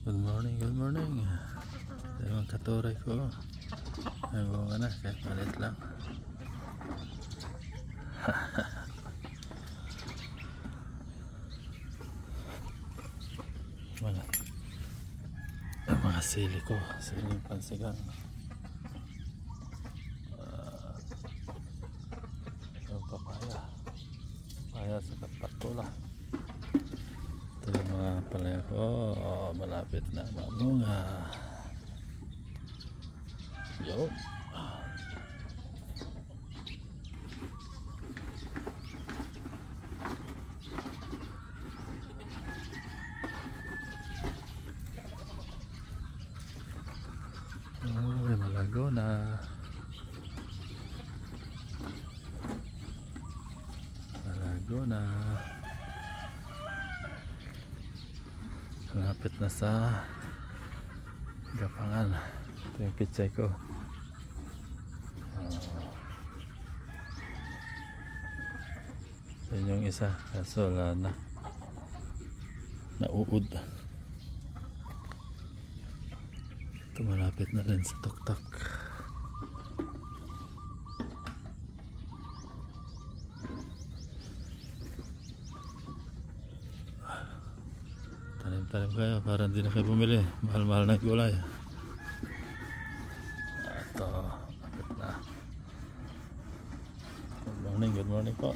Good morning, good morning. Ito yung katuray ko. Ay bunga na, kahit malit lang. Wala. Ang mga sili ko, siling pansigang. Yung papaya. Papaya sa patpatula. Ito yung mga palaya ko. Malapit na mamunga. Yo. Ay, malago na. Malago na. Malapit na sa gapangan. Ito yung pichay ko. Yun yung isa, kaso wala na. Nauud. Ito malapit na rin sa tuktok. Tanim-tanim kayo para hindi na kayo bumili. Mahal-mahal na gulay. Ito, malapit na. Good morning po.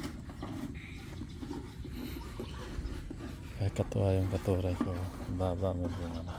Kaya katuwa yung katuray ko. Baba, may bunga na.